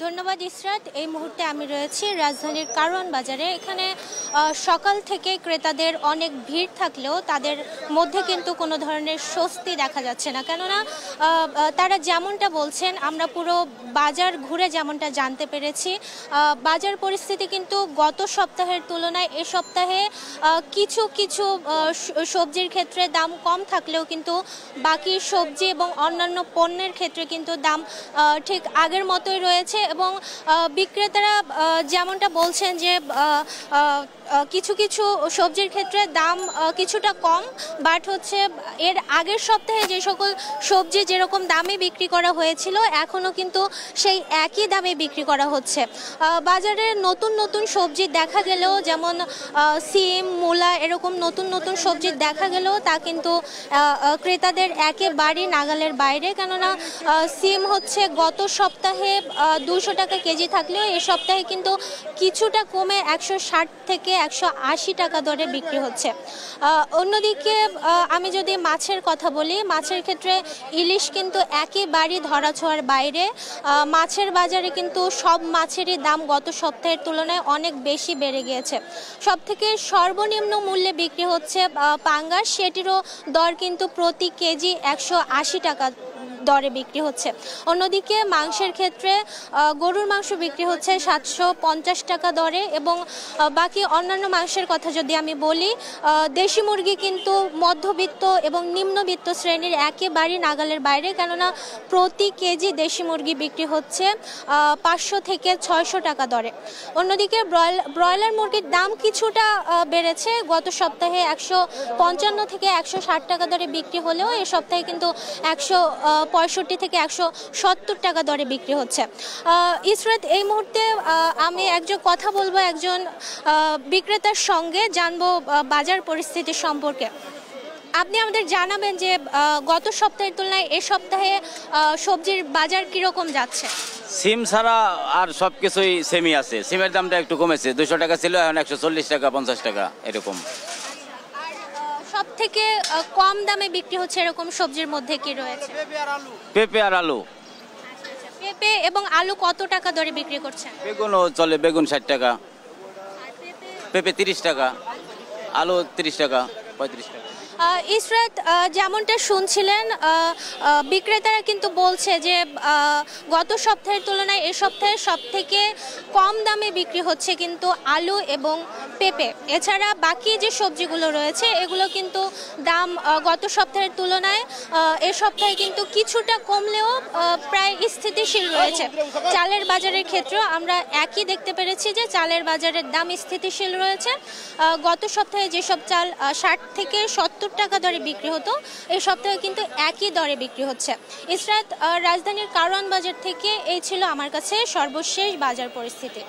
ধন্যবাদ ইসরাত। এই মুহূর্তে আমি রয়েছি রাজধানীর কারওয়ান বাজারে। এখানে সকাল থেকে ক্রেতাদের অনেক ভিড় থাকলেও তাদের মধ্যে কিন্তু কোনো ধরনের স্বস্তি দেখা যাচ্ছে না, কেননা তারা যেমনটা বলছেন, আমরা পুরো বাজার ঘুরে যেমনটা জানতে পেরেছি, বাজার পরিস্থিতি কিন্তু গত সপ্তাহের তুলনায় এ সপ্তাহে কিছু কিছু সবজির ক্ষেত্রে দাম কম থাকলেও কিন্তু বাকি সবজি এবং অন্যান্য পণ্যের ক্ষেত্রে কিন্তু দাম ঠিক আগের মতোই রয়েছে। এবং বিক্রেতারা যেমনটা বলছেন যে কিছু কিছু সবজির ক্ষেত্রে দাম কিছুটা কম, বাট হচ্ছে এর আগের সপ্তাহে যে সকল সবজি যেরকম দামে বিক্রি করা হয়েছিল এখনও কিন্তু সেই একই দামে বিক্রি করা হচ্ছে। বাজারে নতুন নতুন সবজি দেখা গেলেও, যেমন সিম, মূলা, এরকম নতুন নতুন সবজি দেখা গেলেও তা কিন্তু ক্রেতাদের একেবারেই নাগালের বাইরে, কেননা সিম হচ্ছে গত সপ্তাহে 200 টাকা কেজি থাকলেও এ সপ্তাহে কিন্তু কিছুটা কমে 160 থেকে 180 টাকা দরে বিক্রি হচ্ছে। অন্যদিকে আমি যদি মাছের কথা বলি, মাছের ক্ষেত্রে ইলিশ কিন্তু একেবারেই ধরাছোঁয়ার বাইরে। মাছের বাজারে কিন্তু সব মাছেরই দাম গত সপ্তাহের তুলনায় অনেক বেশি বেড়ে গিয়েছে। সবথেকে সর্বনিম্ন মূল্যে বিক্রি হচ্ছে পাঙ্গাস, সেটিরও দর কিন্তু প্রতি কেজি 180 টাকা দরে বিক্রি হচ্ছে। অন্যদিকে মাংসের ক্ষেত্রে গরুর মাংস বিক্রি হচ্ছে 750 টাকা দরে, এবং বাকি অন্যান্য মাংসের কথা যদি আমি বলি, দেশি মুরগি কিন্তু মধ্যবিত্ত এবং নিম্নবিত্ত শ্রেণীর একেবারেই নাগালের বাইরে, কেননা প্রতি কেজি দেশি মুরগি বিক্রি হচ্ছে 500 থেকে 600 টাকা দরে। অন্যদিকে ব্রয়লার মুরগির দাম কিছুটা বেড়েছে, গত সপ্তাহে 155 থেকে 160 টাকা দরে বিক্রি হলেও এ সপ্তাহে কিন্তু 165 থেকে 170 টাকা দরে বিক্রি হচ্ছে। ইসরাত, এই মুহূর্তে আমি একজন কথা বলবো একজন বিক্রেতার সঙ্গে, জানবো বাজার পরিস্থিতি সম্পর্কে। আপনি আমাদের জানাবেন যে গত সপ্তাহের তুলনায় এ সপ্তাহে সবজির বাজার কিরকম যাচ্ছে? সিম ছাড়া আর সব কিছুই সেমই আছে। সিমের দামটা একটু কমেছে, 200 টাকা ছিল, এখন 140 টাকা 50 টাকা এরকম। সব থেকে কম দামে বিক্রি হচ্ছে এরকম সবজির মধ্যে কি রয়েছে? পেঁপে আর আলু। পেঁপে এবং আলু কত টাকা দরে বিক্রি করছেন? বেগুনও চলে, বেগুন 60 টাকা, পেঁপে 30 টাকা, আলু 30 টাকা, 35 টাকা। ইসরাত, যেমনটা শুনছিলেন, বিক্রেতারা কিন্তু বলছে যে গত সপ্তাহের তুলনায় এ সপ্তাহে সব থেকে কম দামে বিক্রি হচ্ছে কিন্তু আলু এবং পেঁপে। এছাড়া বাকি যে সবজিগুলো রয়েছে এগুলো কিন্তু দাম গত সপ্তাহের তুলনায় এ সপ্তাহে কিন্তু কিছুটা কমলেও প্রায় স্থিতিশীল রয়েছে। চালের বাজারের ক্ষেত্রেও আমরা একই দেখতে পেরেছি যে চালের বাজারের দাম স্থিতিশীল রয়েছে। গত সপ্তাহে যেসব চাল 60 থেকে 70 টাকা দরে বিক্রি হতো, এই সপ্তাহে কিন্তু একই দরে বিক্রি হচ্ছে। ইসরাত, রাজধানীর কারওয়ান বাজার থেকে এই ছিল আমার কাছে সর্বশেষ বাজার পরিস্থিতি।